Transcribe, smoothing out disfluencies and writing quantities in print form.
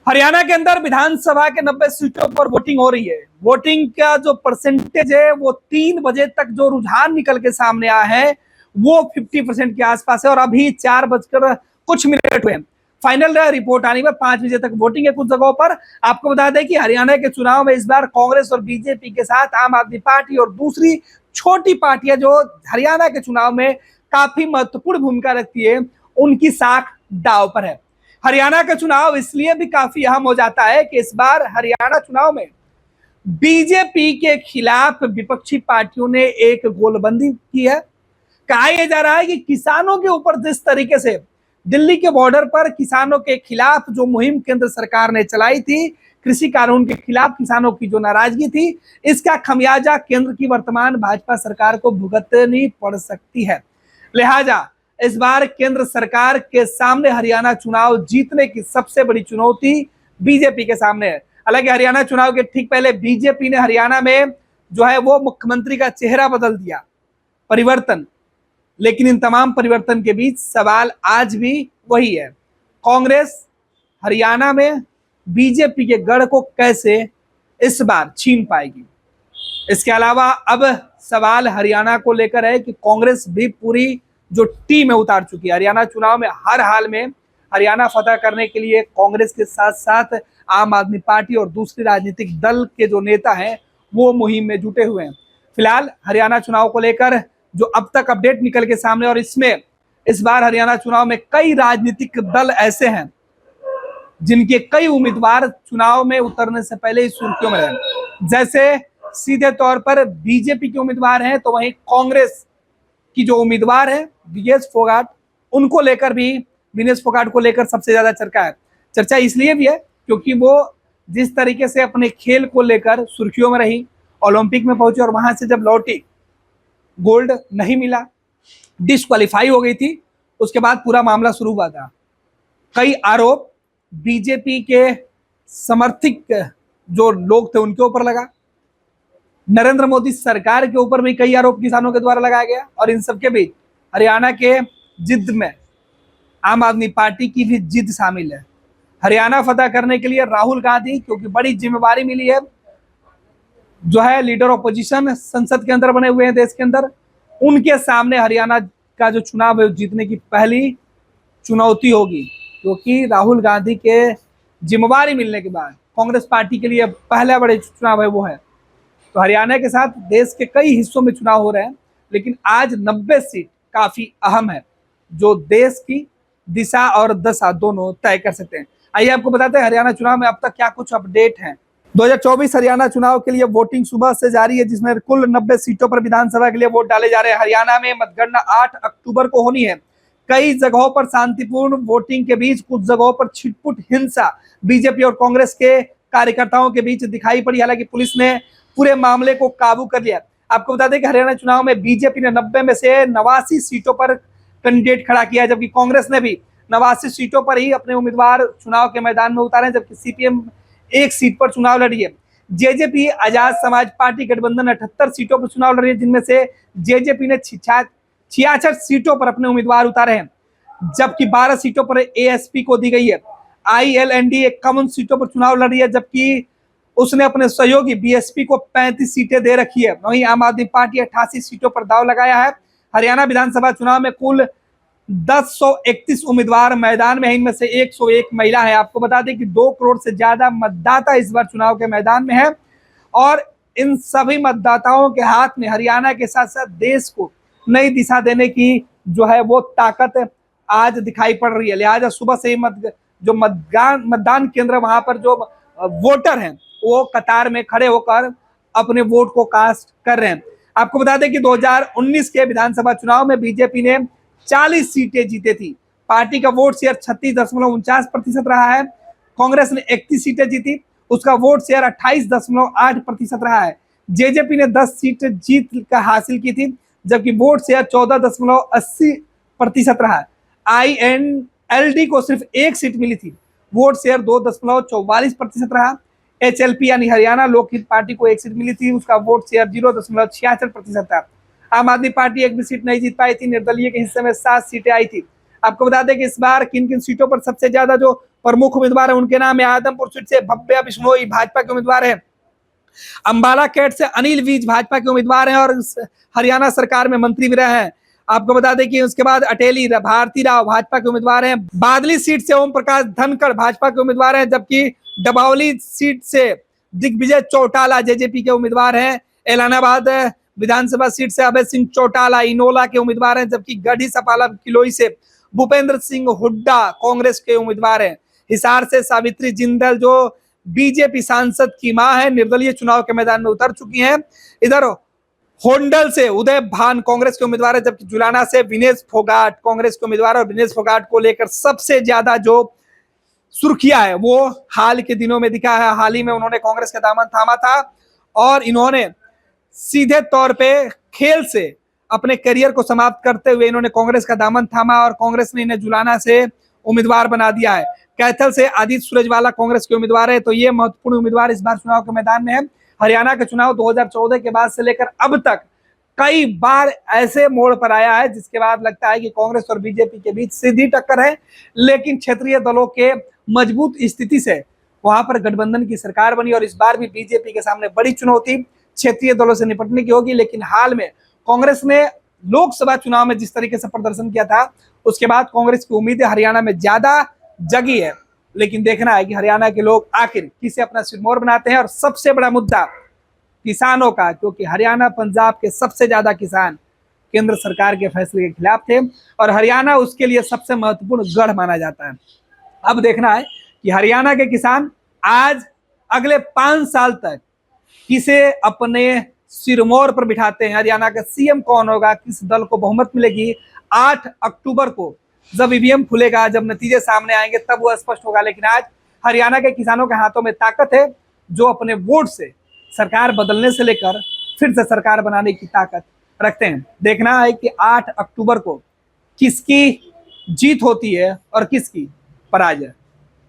हरियाणा के अंदर विधानसभा के 90 सीटों पर वोटिंग हो रही है। वोटिंग का जो परसेंटेज है वो 3 बजे तक जो रुझान निकल के सामने आया है वो 50% के आसपास है और अभी 4 बजकर कुछ मिनट हुए हैं। फाइनल रिपोर्ट आने में 5 बजे तक वोटिंग है कुछ जगहों पर। आपको बता दें कि हरियाणा के चुनाव में इस बार कांग्रेस और बीजेपी के साथ आम आदमी पार्टी और दूसरी छोटी पार्टियां जो हरियाणा के चुनाव में काफी महत्वपूर्ण भूमिका रखती है, उनकी साख दांव पर है। हरियाणा का चुनाव इसलिए भी काफी अहम हो जाता है कि इस बार हरियाणा चुनाव में बीजेपी के खिलाफ विपक्षी पार्टियों ने एक गोलबंदी की है। कहा यह जा रहा है कि किसानों के ऊपर जिस तरीके से दिल्ली के बॉर्डर पर किसानों के खिलाफ जो मुहिम केंद्र सरकार ने चलाई थी, कृषि कानून के खिलाफ किसानों की जो नाराजगी थी, इसका खमियाजा केंद्र की वर्तमान भाजपा सरकार को भुगतनी पड़ सकती है। लिहाजा इस बार केंद्र सरकार के सामने हरियाणा चुनाव जीतने की सबसे बड़ी चुनौती बीजेपी के सामने है। हालांकि हरियाणा चुनाव के ठीक पहले बीजेपी ने हरियाणा में जो है वो मुख्यमंत्री का चेहरा बदल दिया, परिवर्तन। लेकिन इन तमाम परिवर्तन के बीच सवाल आज भी वही है, कांग्रेस हरियाणा में बीजेपी के गढ़ को कैसे इस बार छीन पाएगी। इसके अलावा अब सवाल हरियाणा को लेकर है कि कांग्रेस भी पूरी जो टीम है उतार चुकी है। हरियाणा चुनाव में हर हाल में हरियाणा फतह करने के लिए कांग्रेस के साथ साथ आम आदमी पार्टी और दूसरे राजनीतिक दल के जो नेता हैं वो मुहिम में जुटे हुए हैं। फिलहाल हरियाणा चुनाव को लेकर जो अब तक अपडेट निकल के सामने, और इसमें इस बार हरियाणा चुनाव में कई राजनीतिक दल ऐसे हैं जिनके कई उम्मीदवार चुनाव में उतरने से पहले ही सुर्खियों में रहे। जैसे सीधे तौर पर बीजेपी के उम्मीदवार हैं, तो वहीं कांग्रेस की जो उम्मीदवार है विनेश फोगाट, उनको लेकर भी विनेश फोगाट को लेकर सबसे ज्यादा चर्चा इसलिए भी है क्योंकि वो जिस तरीके से अपने खेल को लेकर सुर्खियों में रही, ओलंपिक में पहुंची और वहां से जब लौटी गोल्ड नहीं मिला, डिस्क्वालीफाई हो गई थी, उसके बाद पूरा मामला शुरू हुआ था। कई आरोप बीजेपी के समर्थक जो लोग थे उनके ऊपर लगा, नरेंद्र मोदी सरकार के ऊपर भी कई आरोप किसानों के द्वारा लगाया गया, और इन सबके बीच हरियाणा के जिद में आम आदमी पार्टी की भी जिद शामिल है। हरियाणा फतह करने के लिए राहुल गांधी, क्योंकि बड़ी जिम्मेवारी मिली है, जो है लीडर ऑपोजिशन संसद के अंदर बने हुए हैं देश के अंदर, उनके सामने हरियाणा का जो चुनाव है जीतने की पहली चुनौती होगी। क्योंकि राहुल गांधी के जिम्मेवारी मिलने के बाद कांग्रेस पार्टी के लिए पहला बड़े चुनाव है वो है। तो हरियाणा के साथ देश के कई हिस्सों में चुनाव हो रहे हैं, लेकिन आज 90 सीट काफी अहम है जो देश की दिशा और दशा दोनों तय कर सकते हैं। आइए आपको बताते हैं हरियाणा चुनाव में अब तक क्या कुछ अपडेट हैं। 2024 हरियाणा चुनाव के लिए वोटिंग सुबह से जारी है, जिसमें कुल 90 सीटों पर विधानसभा के लिए वोट डाले जा रहे हैं। हरियाणा में मतगणना 8 अक्टूबर को होनी है। कई जगहों पर शांतिपूर्ण वोटिंग के बीच कुछ जगहों पर छिटपुट हिंसा बीजेपी और कांग्रेस के कार्यकर्ताओं के बीच दिखाई पड़ी। हालांकि पुलिस ने पूरे मामले को काबू कर लिया। आपको बता दें कि हरियाणा चुनाव में बीजेपी ने 90 में से 89 सीटों पर कैंडिडेट खड़ा किया है, जबकि कांग्रेस ने भी 89 सीटों पर ही अपने उम्मीदवार चुनाव के मैदान में उतारे, जबकि सीपीएम 1 सीट पर चुनाव लड़ी है। जेजेपी आजाद समाज पार्टी गठबंधन 78 सीटों पर चुनाव लड़ी है, जिनमें से जेजेपी ने 66 सीटों पर अपने उम्मीदवार उतारे हैं, जबकि 12 सीटों पर एएसपी को दी गई है। आईएलएनडी 51 सीटों पर चुनाव लड़ रही है, जबकि उसने अपने सहयोगी बीएसपी को 35 सीटें दे रखी है। वहीं आम आदमी पार्टी 88 सीटों पर दाव लगाया है। हरियाणा विधानसभा चुनाव में कुल 1031 उम्मीदवार मैदान में है, इनमें से 101 महिला है। आपको बता दें कि 2 करोड़ से ज्यादा मतदाता इस बार चुनाव के मैदान में है, और इन सभी मतदाताओं के हाथ में हरियाणा के साथ साथ देश को नई दिशा देने की जो है वो ताकत आज दिखाई पड़ रही है। लिहाजा सुबह से ही मतदान केंद्र वहां पर जो वोटर हैं वो कतार में खड़े होकर अपने वोट को कास्ट कर रहे हैं। आपको बता दें कि 2019 के विधानसभा चुनाव में बीजेपी ने 40 सीटें जीती थी। पार्टी का वोट शेयर 36.49% रहा है। कांग्रेस ने 31 सीटें जीती, उसका वोट शेयर 28.8% रहा है। जेजेपी ने 10 सीट जीत का हासिल की थी, जबकि वोट शेयर 14.80% रहा है। आईएनएलडी को सिर्फ 1 सीट मिली थी, वोट शेयर 2.44% रहा। एचएलपी यानी हरियाणा लोकहित पार्टी को 1 सीट मिली थी, उसका वोट शेयर 0.66% था। आम आदमी पार्टी एक भी सीट नहीं जीत पाई थी। निर्दलीय के हिस्से में 7 सीटें आई थी। आपको बता दें कि इस बार किन किन सीटों पर सबसे ज्यादा जो प्रमुख उम्मीदवार है उनके नाम है। आदमपुर सीट से भव्या बिश्नोई भाजपा के उम्मीदवार है। अंबाला कैट से अनिल विज भाजपा के उम्मीदवार हैं और हरियाणा सरकार में मंत्री भी रहे हैं। आपको बता दें कि उसके बाद अटेली भारती राव भाजपा के उम्मीदवार हैं। बादली सीट से ओम प्रकाश धनखड़ भाजपा के उम्मीदवार हैं, जबकि डबौली सीट से दिग्विजय चौटाला जेजेपी के उम्मीदवार हैं। एलानाबाद विधानसभा सीट से अभय सिंह चौटाला इनोला के उम्मीदवार हैं, जबकि गढ़ी सपाला किलोई से भूपेंद्र सिंह हुड्डा कांग्रेस के उम्मीदवार हैं। हिसार से सावित्री जिंदल जो बीजेपी सांसद की मां है, निर्दलीय चुनाव के मैदान में उतर चुकी हैं। इधर होंडल से उदय भान कांग्रेस के उम्मीदवार है, जबकि जुलाना से विनेश फोगाट कांग्रेस के उम्मीदवार है। और विनेश फोगाट को लेकर सबसे ज्यादा जो सुर्खियां है वो हाल के दिनों में दिखा है। हाल ही में उन्होंने कांग्रेस का दामन थामा था और इन्होंने सीधे तौर पे खेल से अपने करियर को समाप्त करते हुए इन्होंने कांग्रेस का दामन थामा और कांग्रेस ने इन्हें जुलाना से उम्मीदवार बना दिया है। कैथल से आदित्य सूरजवाला कांग्रेस के उम्मीदवार है। तो ये महत्वपूर्ण उम्मीदवार इस बार चुनाव के मैदान में है। हरियाणा के चुनाव 2014 के बाद से लेकर अब तक कई बार ऐसे मोड़ पर आया है जिसके बाद लगता है कि कांग्रेस और बीजेपी के बीच सीधी टक्कर है, लेकिन क्षेत्रीय दलों के मजबूत स्थिति से वहां पर गठबंधन की सरकार बनी और इस बार भी बीजेपी के सामने बड़ी चुनौती क्षेत्रीय दलों से निपटने की होगी। लेकिन हाल में कांग्रेस ने लोकसभा चुनाव में जिस तरीके से प्रदर्शन किया था उसके बाद कांग्रेस की उम्मीदें हरियाणा में ज्यादा जगी है। लेकिन देखना है कि हरियाणा के लोग आखिर किसे अपना सिरमौर बनाते हैं। और सबसे बड़ा मुद्दा किसानों का, क्योंकि हरियाणा पंजाब के सबसे ज्यादा किसान केंद्र सरकार के फैसले के खिलाफ थे और हरियाणा उसके लिए सबसे महत्वपूर्ण गढ़ माना जाता है। अब देखना है कि हरियाणा के किसान आज अगले 5 साल तक किसे अपने सिरमौर पर बिठाते हैं। हरियाणा का सीएम कौन होगा, किस दल को बहुमत मिलेगी, 8 अक्टूबर को जब ईवीएम खुलेगा, जब नतीजे सामने आएंगे तब वो स्पष्ट होगा। लेकिन आज हरियाणा के किसानों के हाथों में ताकत है जो अपने वोट से सरकार बदलने से लेकर फिर से सरकार बनाने की ताकत रखते हैं। देखना है कि 8 अक्टूबर को किसकी जीत होती है और किसकी पराजय।